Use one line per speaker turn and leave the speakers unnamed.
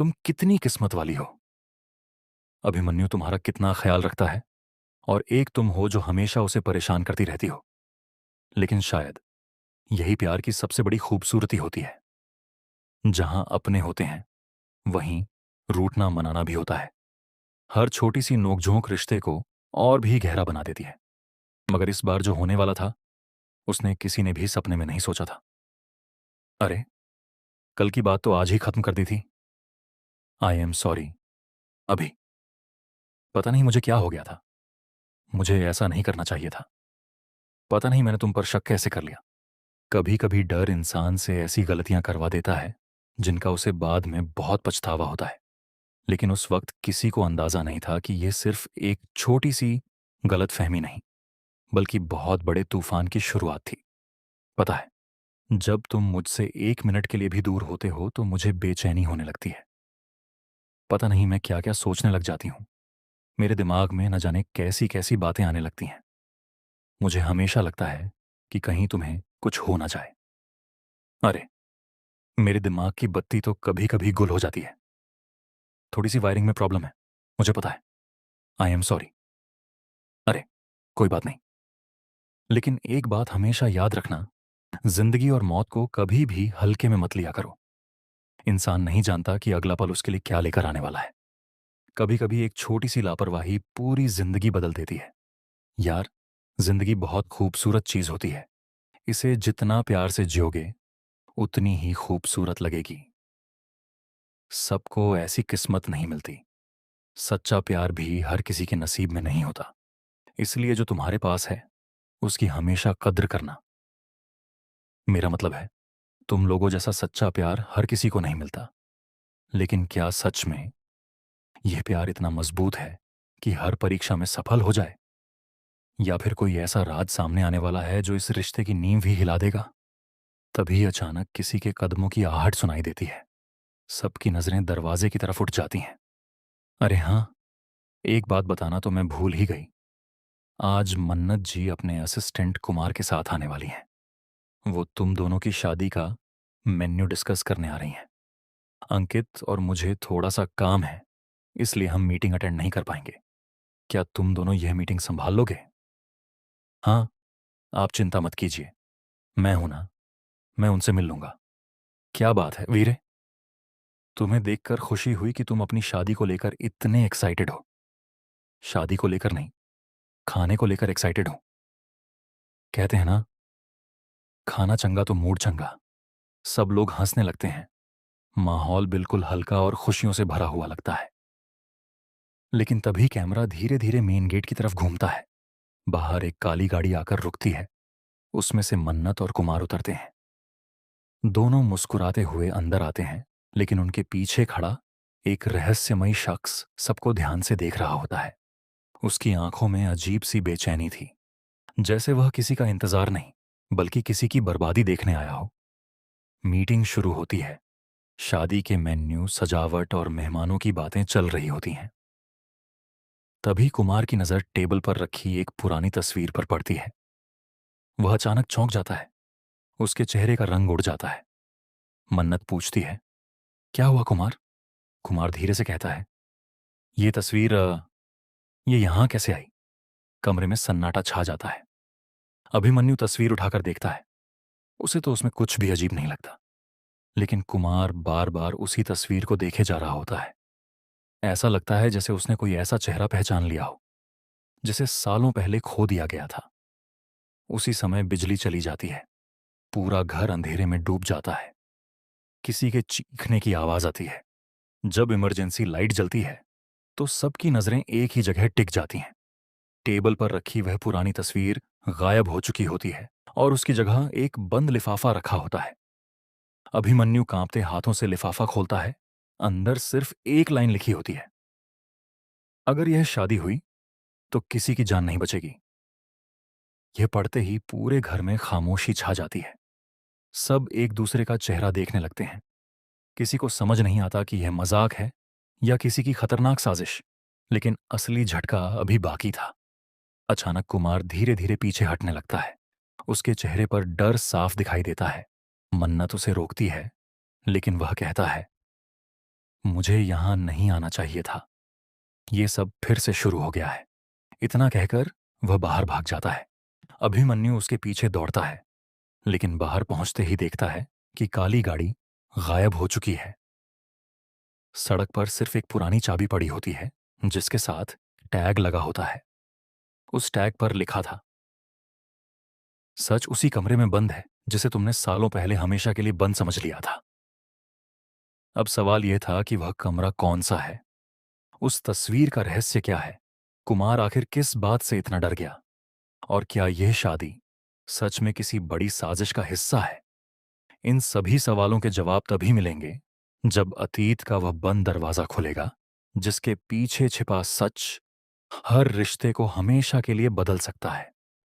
तुम कितनी किस्मत वाली हो। अभिमन्यु तुम्हारा कितना ख्याल रखता है, और एक तुम हो जो हमेशा उसे परेशान करती रहती हो। लेकिन शायद यही प्यार की सबसे बड़ी खूबसूरती होती है। जहां अपने होते हैं वहीं रूठना मनाना भी होता है। हर छोटी सी नोकझोंक रिश्ते को और भी गहरा बना देती है। मगर इस बार जो होने वाला था, उसने किसी ने भी सपने में नहीं सोचा था। अरे, कल की बात तो आज ही खत्म कर दी थी। I am sorry. अभी पता नहीं मुझे क्या हो गया था। मुझे ऐसा नहीं करना चाहिए था। पता नहीं मैंने तुम पर शक कैसे कर लिया। कभी कभी डर इंसान से ऐसी गलतियां करवा देता है जिनका उसे बाद में बहुत पछतावा होता है। लेकिन उस वक्त किसी को अंदाजा नहीं था कि यह सिर्फ एक छोटी सी गलतफहमी नहीं, बल्कि बहुत बड़े तूफान की शुरुआत थी। पता है, जब तुम मुझसे एक मिनट के लिए भी दूर होते हो तो मुझे बेचैनी होने लगती है। पता नहीं मैं क्या क्या सोचने लग जाती हूँ। मेरे दिमाग में न जाने कैसी कैसी बातें आने लगती हैं। मुझे हमेशा लगता है कि कहीं तुम्हें कुछ हो ना जाए। अरे, मेरे दिमाग की बत्ती तो कभी कभी गुल हो जाती है। थोड़ी सी वायरिंग में प्रॉब्लम है, मुझे पता है। I am sorry. अरे, कोई बात नहीं। लेकिन एक बात हमेशा याद रखना, जिंदगी और मौत को कभी भी हल्के में मत लिया करो। इंसान नहीं जानता कि अगला पल उसके लिए क्या लेकर आने वाला है। कभी कभी एक छोटी सी लापरवाही पूरी जिंदगी बदल देती है। यार, जिंदगी बहुत खूबसूरत चीज होती है। इसे जितना प्यार से जियोगे उतनी ही खूबसूरत लगेगी। सबको ऐसी किस्मत नहीं मिलती। सच्चा प्यार भी हर किसी के नसीब में नहीं होता। इसलिए जो तुम्हारे पास है उसकी हमेशा कद्र करना। मेरा मतलब है, तुम लोगों जैसा सच्चा प्यार हर किसी को नहीं मिलता। लेकिन क्या सच में यह प्यार इतना मजबूत है कि हर परीक्षा में सफल हो जाए? या फिर कोई ऐसा राज सामने आने वाला है जो इस रिश्ते की नींव ही हिला देगा? तभी अचानक किसी के कदमों की आहट सुनाई देती है। सबकी नजरें दरवाजे की तरफ उठ जाती हैं। अरे हाँ, एक बात बताना तो मैं भूल ही गई। आज मन्नत जी अपने असिस्टेंट कुमार के साथ आने वाली हैं। वो तुम दोनों की शादी का मेन्यू डिस्कस करने आ रही हैं। अंकित और मुझे थोड़ा सा काम है, इसलिए हम मीटिंग अटेंड नहीं कर पाएंगे। क्या तुम दोनों यह मीटिंग संभाल लोगे? हाँ, आप चिंता मत कीजिए। मैं हूं ना, मैं उनसे मिल लूंगा। क्या बात है वीरे, तुम्हें देखकर खुशी हुई कि तुम अपनी शादी को लेकर इतने एक्साइटेड हो। शादी को लेकर नहीं, खाने को लेकर एक्साइटेड हो। कहते हैं ना, खाना चंगा तो मूड चंगा। सब लोग हंसने लगते हैं। माहौल बिल्कुल हल्का और खुशियों से भरा हुआ लगता है। लेकिन तभी कैमरा धीरे धीरे मेन गेट की तरफ घूमता है। बाहर एक काली गाड़ी आकर रुकती है। उसमें से मन्नत और कुमार उतरते हैं। दोनों मुस्कुराते हुए अंदर आते हैं, लेकिन उनके पीछे खड़ा एक रहस्यमयी शख्स सबको ध्यान से देख रहा होता है। उसकी आंखों में अजीब सी बेचैनी थी, जैसे वह किसी का इंतजार नहीं बल्कि किसी की बर्बादी देखने आया हो। मीटिंग शुरू होती है। शादी के मेन्यू, सजावट और मेहमानों की बातें चल रही होती हैं। तभी कुमार की नजर टेबल पर रखी एक पुरानी तस्वीर पर पड़ती है। वह अचानक चौंक जाता है। उसके चेहरे का रंग उड़ जाता है। मन्नत पूछती है, क्या हुआ कुमार? कुमार धीरे से कहता है, ये तस्वीर ये यहां कैसे आई? कमरे में सन्नाटा छा जाता है। अभिमन्यु तस्वीर उठाकर देखता है। उसे तो उसमें कुछ भी अजीब नहीं लगता। लेकिन कुमार बार बार उसी तस्वीर को देखे जा रहा होता है। ऐसा लगता है जैसे उसने कोई ऐसा चेहरा पहचान लिया हो जिसे सालों पहले खो दिया गया था। उसी समय बिजली चली जाती है। पूरा घर अंधेरे में डूब जाता है। किसी के चीखने की आवाज आती है। जब इमरजेंसी लाइट जलती है तो सबकी नजरें एक ही जगह टिक जाती हैं। टेबल पर रखी वह पुरानी तस्वीर गायब हो चुकी होती है और उसकी जगह एक बंद लिफाफा रखा होता है। अभिमन्यु कांपते हाथों से लिफाफा खोलता है। अंदर सिर्फ एक लाइन लिखी होती है, अगर यह शादी हुई तो किसी की जान नहीं बचेगी। यह पढ़ते ही पूरे घर में खामोशी छा जाती है। सब एक दूसरे का चेहरा देखने लगते हैं। किसी को समझ नहीं आता कि यह मजाक है या किसी की खतरनाक साजिश। लेकिन असली झटका अभी बाकी था। अचानक कुमार धीरे धीरे पीछे हटने लगता है। उसके चेहरे पर डर साफ दिखाई देता है। मन्नत उसे रोकती है, लेकिन वह कहता है, मुझे यहां नहीं आना चाहिए था। ये सब फिर से शुरू हो गया है। इतना कहकर वह बाहर भाग जाता है। अभिमन्यु उसके पीछे दौड़ता है, लेकिन बाहर पहुंचते ही देखता है कि काली गाड़ी गायब हो चुकी है। सड़क पर सिर्फ एक पुरानी चाबी पड़ी होती है, जिसके साथ टैग लगा होता है। उस टैग पर लिखा था, सच उसी कमरे में बंद है जिसे तुमने सालों पहले हमेशा के लिए बंद समझ लिया था। अब सवाल यह था कि वह कमरा कौन सा है, उस तस्वीर का रहस्य क्या है, कुमार आखिर किस बात से इतना डर गया, और क्या यह शादी सच में किसी बड़ी साजिश का हिस्सा है। इन सभी सवालों के जवाब तभी मिलेंगे जब अतीत का वह बंद दरवाजा खुलेगा, जिसके पीछे छिपा सच हर रिश्ते को हमेशा के लिए बदल सकता है।